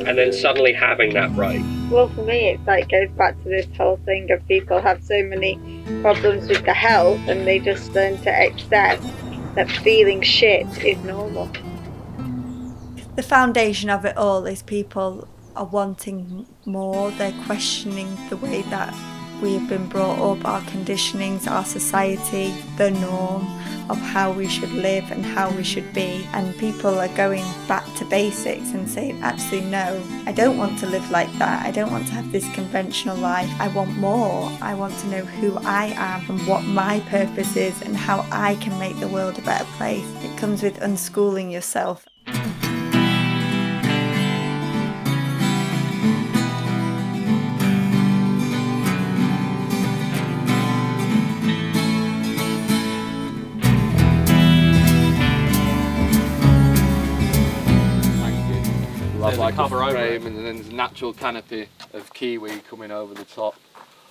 and then suddenly having that break. Well, for me, it's like goes back to this whole thing of people have so many problems with their health, and they just learn to accept that feeling shit is normal. The foundation of it all is people are wanting more. They're questioning the way that we have been brought up, our conditionings, our society, the norm of how we should live and how we should be. And people are going back to basics and saying, actually, no, I don't want to live like that. I don't want to have this conventional life. I want more. I want to know who I am and what my purpose is and how I can make the world a better place. It comes with unschooling yourself. There's like a frame and then there's a natural canopy of kiwi coming over the top,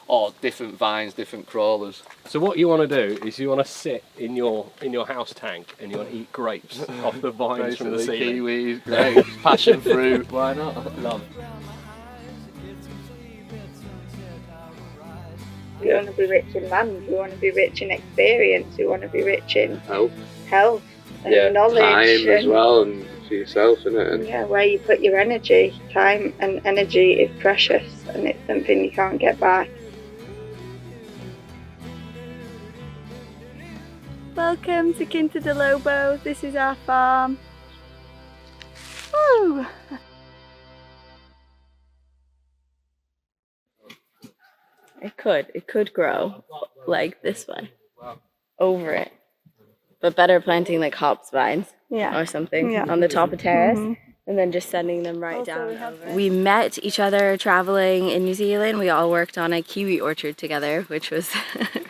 or different vines, different crawlers. So what you want to do is you want to sit in your house tank and you want to eat grapes off the vines from the ceiling. Kiwis, grapes, passion fruit, why not? Love. We want to be rich in land, we want to be rich in experience, we want to be rich in health and knowledge. Time as well, and for yourself, innit? And yeah, where you put your energy. Time and energy is precious, and it's something you can't get back. Welcome to Quinta de Lobo. This is our farm. Woo! It could grow like this way, over it. But better planting like hops vines or something on the top of terrace. And then just sending them right down. We met each other traveling in New Zealand. We all worked on a kiwi orchard together, which was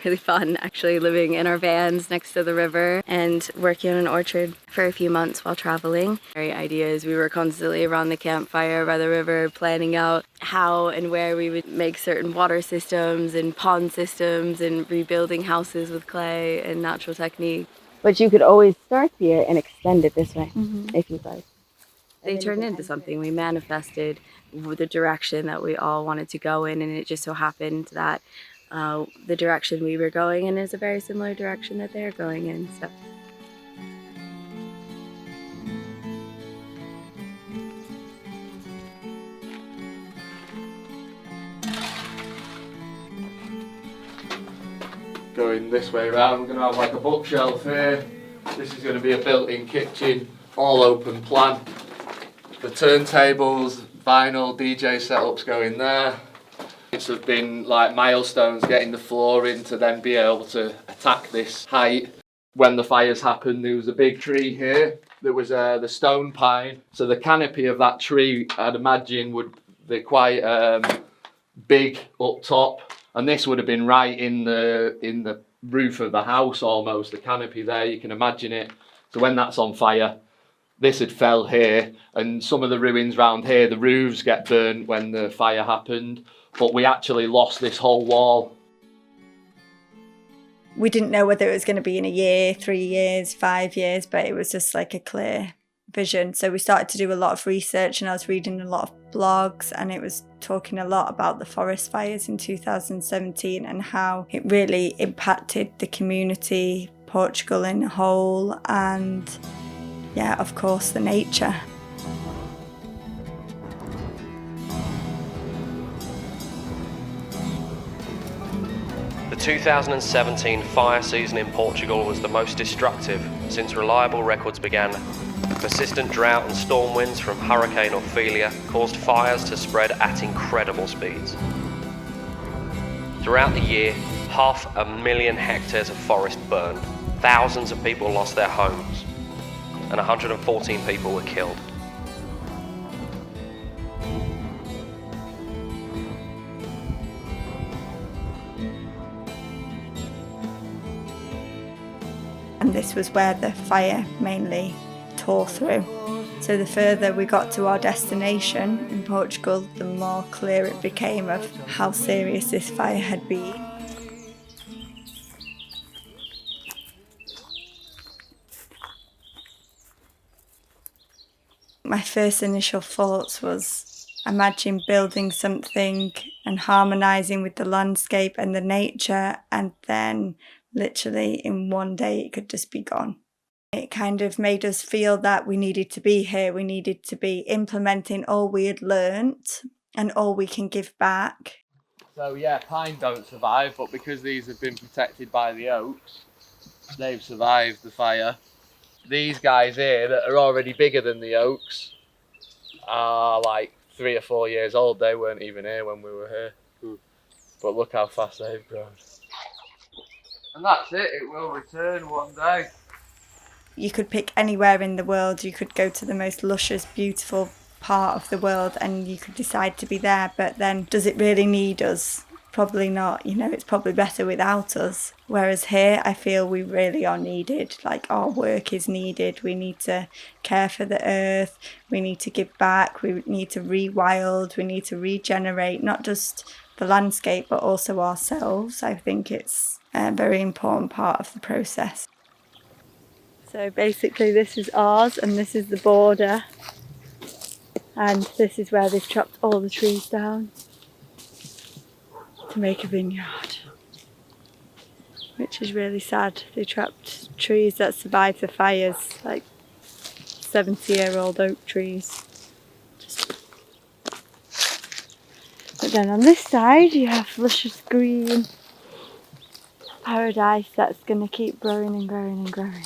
really fun, actually living in our vans next to the river and working on an orchard for a few months while traveling. Our idea is we were constantly around the campfire by the river planning out how and where we would make certain water systems and pond systems and rebuilding houses with clay and natural technique. But you could always start here and extend it this way if you'd like. They turned into something. We manifested the direction that we all wanted to go in, and it just so happened that the direction we were going in is a very similar direction that they're going in. So. going this way around, we're going to have like a bookshelf here. This is going to be a built-in kitchen, all open plan. The turntables, vinyl, DJ setups going there. It's have been like milestones getting the floor in to then be able to attack this height. When the fires happened, there was a big tree here. There was the stone pine. So the canopy of that tree, I'd imagine, would be quite big up top. And this would have been right in the roof of the house almost, the canopy there, you can imagine it. So when that's on fire, this had fell here, and some of the ruins round here, the roofs get burned when the fire happened, but we actually lost this whole wall. We didn't know whether it was going to be in a year, 3 years, 5 years, but it was just like a clear vision. So we started to do a lot of research, and I was reading a lot of blogs, and it was talking a lot about the forest fires in 2017 and how it really impacted the community, Portugal in a whole, and yeah, of course, the nature. The 2017 fire season in Portugal was the most destructive since reliable records began. Persistent drought and storm winds from Hurricane Ophelia caused fires to spread at incredible speeds. Throughout the year, 500,000 hectares of forest burned, thousands of people lost their homes, and 114 people were killed. And this was where the fire mainly tore through. So the further we got to our destination in Portugal, the more clear it became of how serious this fire had been. My first initial thoughts was imagine building something and harmonising with the landscape and the nature, and then literally in one day it could just be gone. It kind of made us feel that we needed to be here, we needed to be implementing all we had learnt and all we can give back. So yeah, pine don't survive, but because these have been protected by the oaks, they've survived the fire. These guys here that are already bigger than the oaks are like 3 or 4 years old. They weren't even here when we were here. But look how fast they've grown. And that's it, it will return one day. You could pick anywhere in the world, you could go to the most luscious, beautiful part of the world and you could decide to be there, but then does it really need us? Probably not, you know, it's probably better without us. Whereas here, I feel we really are needed, like our work is needed. We need to care for the earth, we need to give back, we need to rewild, we need to regenerate, not just the landscape, but also ourselves. I think it's a very important part of the process. So basically this is ours and this is the border. And this is where they've chopped all the trees down to make a vineyard, which is really sad. They chopped trees that survived the fires, like 70-year-old oak trees. But then on this side you have luscious green paradise that's going to keep growing and growing and growing.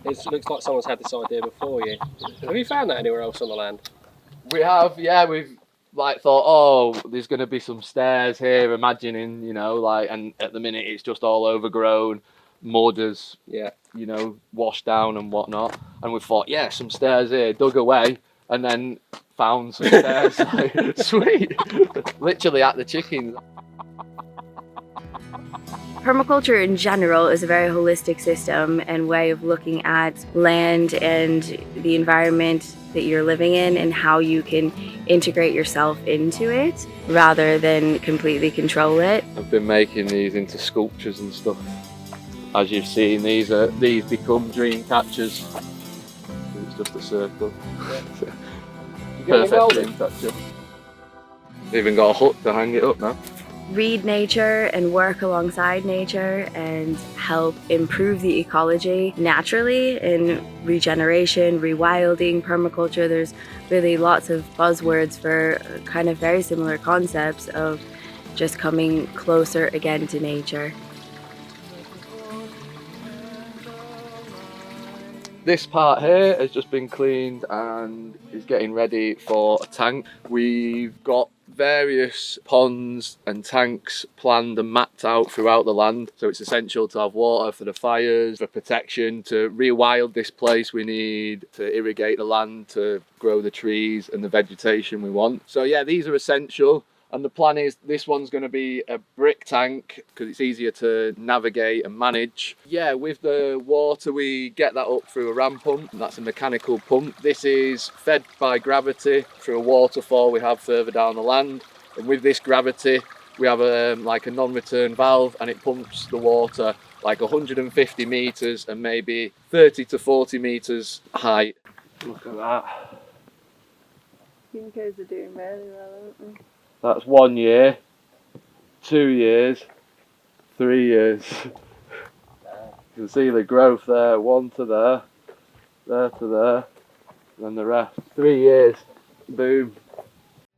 It looks like someone's had this idea before you. Have you found that anywhere else on the land? We have, yeah, we've like thought, oh, there's going to be some stairs here, imagining, you know, like, and at the minute it's just all overgrown, mud has, you know, washed down and whatnot. And we thought, yeah, some stairs here, dug away, and then found some stairs. Like, sweet. Literally at the chickens. Permaculture in general is a very holistic system and way of looking at land and the environment that you're living in and how you can integrate yourself into it rather than completely control it. I've been making these into sculptures and stuff. As you've seen, these become dream catchers. It's just a circle. Perfect dream catcher. Even got a hook to hang it up now. Read nature and work alongside nature and help improve the ecology naturally in regeneration, rewilding, permaculture. There's really lots of buzzwords for kind of very similar concepts of just coming closer again to nature. This part here has just been cleaned and is getting ready for a tank. We've got various ponds and tanks planned and mapped out throughout the land, so it's essential to have water for the fires, for protection. To rewild this place we need to irrigate the land to grow the trees and the vegetation we want. So yeah, these are essential. And the plan is this one's going to be a brick tank because it's easier to navigate and manage. Yeah, with the water we get that up through a ram pump. That's a mechanical pump. This is fed by gravity through a waterfall we have further down the land. And with this gravity we have like a non-return valve and it pumps the water like 150 metres and maybe 30 to 40 metres height. Look at that. Ginkgos are doing really well, aren't they? That's 1 year, 2 years, 3 years. You can see the growth there, one to there to there, and then the rest. 3 years, boom.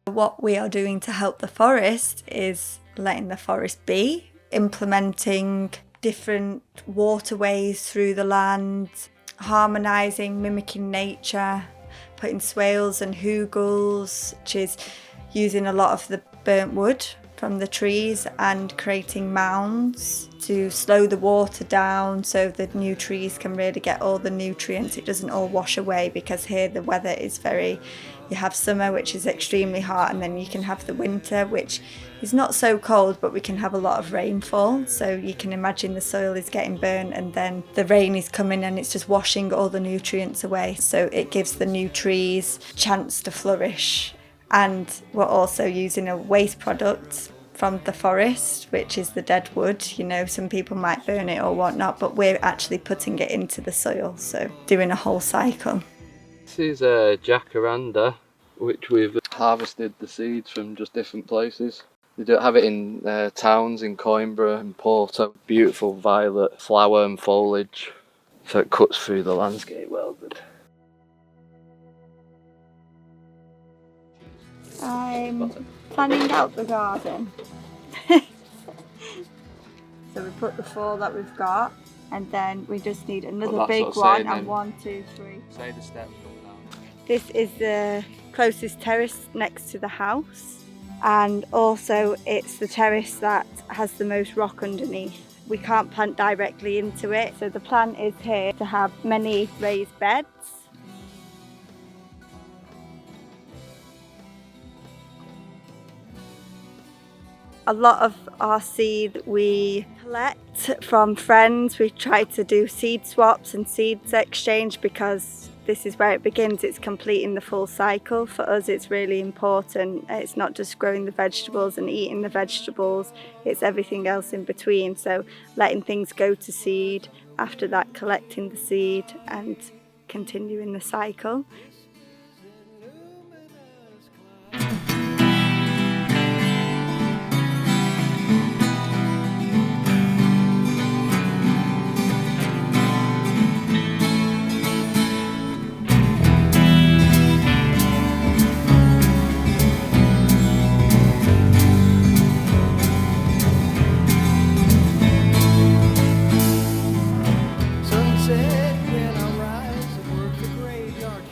What we are doing to help the forest is letting the forest be, implementing different waterways through the land, harmonising, mimicking nature, putting swales and hugels, which is using a lot of the burnt wood from the trees and creating mounds to slow the water down so the new trees can really get all the nutrients. It doesn't all wash away because here the weather is you have summer which is extremely hot and then you can have the winter which is not so cold but we can have a lot of rainfall. So you can imagine the soil is getting burnt and then the rain is coming and it's just washing all the nutrients away. So it gives the new trees a chance to flourish. And we're also using a waste product from the forest, which is the dead wood. You know, some people might burn it or whatnot, but we're actually putting it into the soil, so doing a whole cycle. This is a jacaranda, which we've harvested the seeds from just different places. They don't have it in towns in Coimbra and Porto. Beautiful violet flower and foliage, so it cuts through the landscape well good. I'm planning out the garden. So we put the 4 that we've got, and then we just need another big one, and 1, 2, 3. Say the steps come down. This is the closest terrace next to the house, and also it's the terrace that has the most rock underneath. We can't plant directly into it, so the plan is here to have many raised beds. A lot of our seed we collect from friends. We try to do seed swaps and seeds exchange because this is where it begins. It's completing the full cycle. For us, it's really important. It's not just growing the vegetables and eating the vegetables, it's everything else in between. So letting things go to seed, after that collecting the seed and continuing the cycle.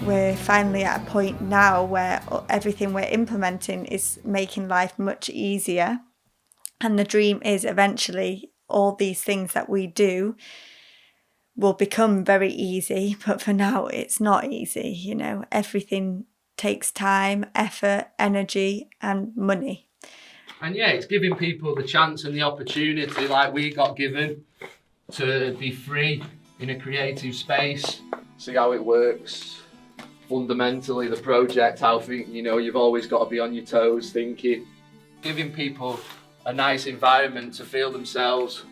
We're finally at a point now where everything we're implementing is making life much easier, and the dream is eventually all these things that we do will become very easy, but for now it's not easy. You know, everything takes time, effort, energy and money. And yeah, it's giving people the chance and the opportunity, like we got given, to be free in a creative space, see how it works. Fundamentally, the project, how you've always got to be on your toes thinking. Giving people a nice environment to feel themselves,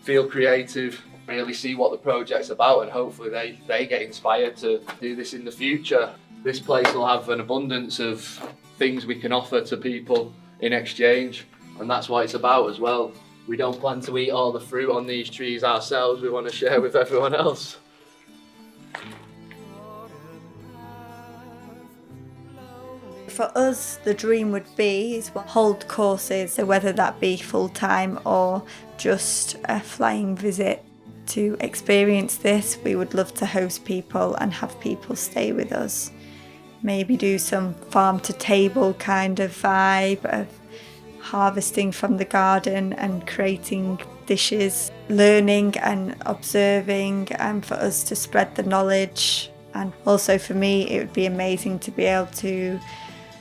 feel creative, really see what the project's about, and hopefully they get inspired to do this in the future. This place will have an abundance of things we can offer to people in exchange, and that's what it's about as well. We don't plan to eat all the fruit on these trees ourselves, we want to share with everyone else. For us, the dream would be is hold courses, so whether that be full-time or just a flying visit to experience this. We would love to host people and have people stay with us. Maybe do some farm-to-table kind of vibe of harvesting from the garden and creating dishes, learning and observing, and for us to spread the knowledge. And also for me, it would be amazing to be able to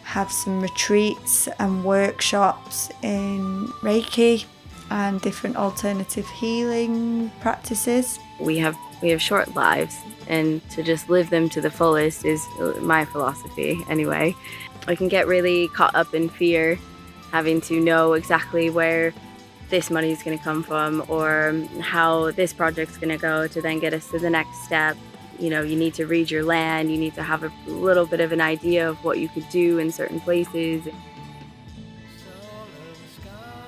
have some retreats and workshops in Reiki and different alternative healing practices. We have short lives, and to just live them to the fullest is my philosophy anyway. I can get really caught up in fear, having to know exactly where this money is going to come from or how this project's going to go to then get us to the next step. You know, you need to read your land, you need to have a little bit of an idea of what you could do in certain places.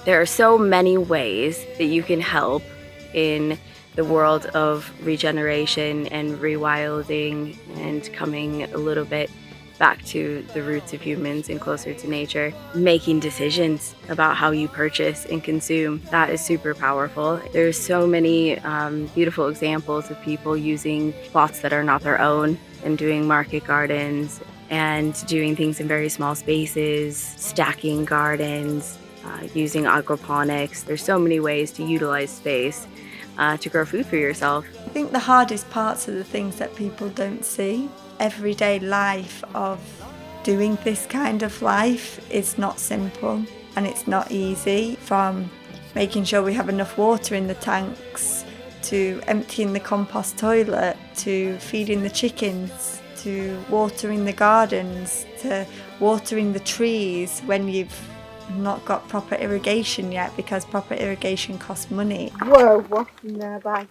There are so many ways that you can help in the world of regeneration and rewilding and coming a little bit back to the roots of humans and closer to nature. Making decisions about how you purchase and consume, that is super powerful. There's so many beautiful examples of people using plots that are not their own and doing market gardens and doing things in very small spaces, stacking gardens, using aquaponics. There's so many ways to utilize space to grow food for yourself. I think the hardest parts are the things that people don't see. Everyday life of doing this kind of life is not simple and it's not easy, from making sure we have enough water in the tanks, to emptying the compost toilet, to feeding the chickens, to watering the gardens, to watering the trees when you've not got proper irrigation yet because proper irrigation costs money. Whoa, what's in their bag?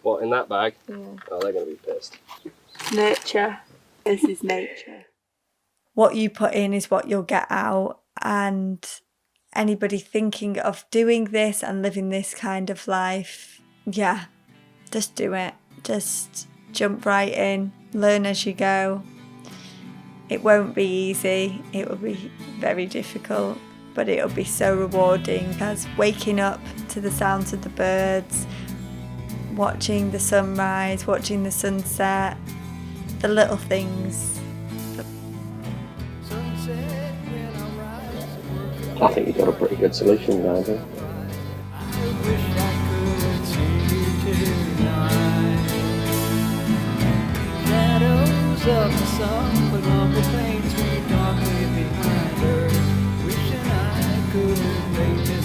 What, in that bag? Yeah. Oh, they're going to be pissed. Nature. This is nature. What you put in is what you'll get out, and anybody thinking of doing this and living this kind of life, yeah, just do it. Just jump right in, learn as you go. It won't be easy, it will be very difficult, but it'll be so rewarding, as waking up to the sounds of the birds, watching the sunrise, watching the sunset, the little things. I think you've got a pretty good solution down here. Shadows of the sun, but lumber paints me darkly behind her. Wishing I could make it.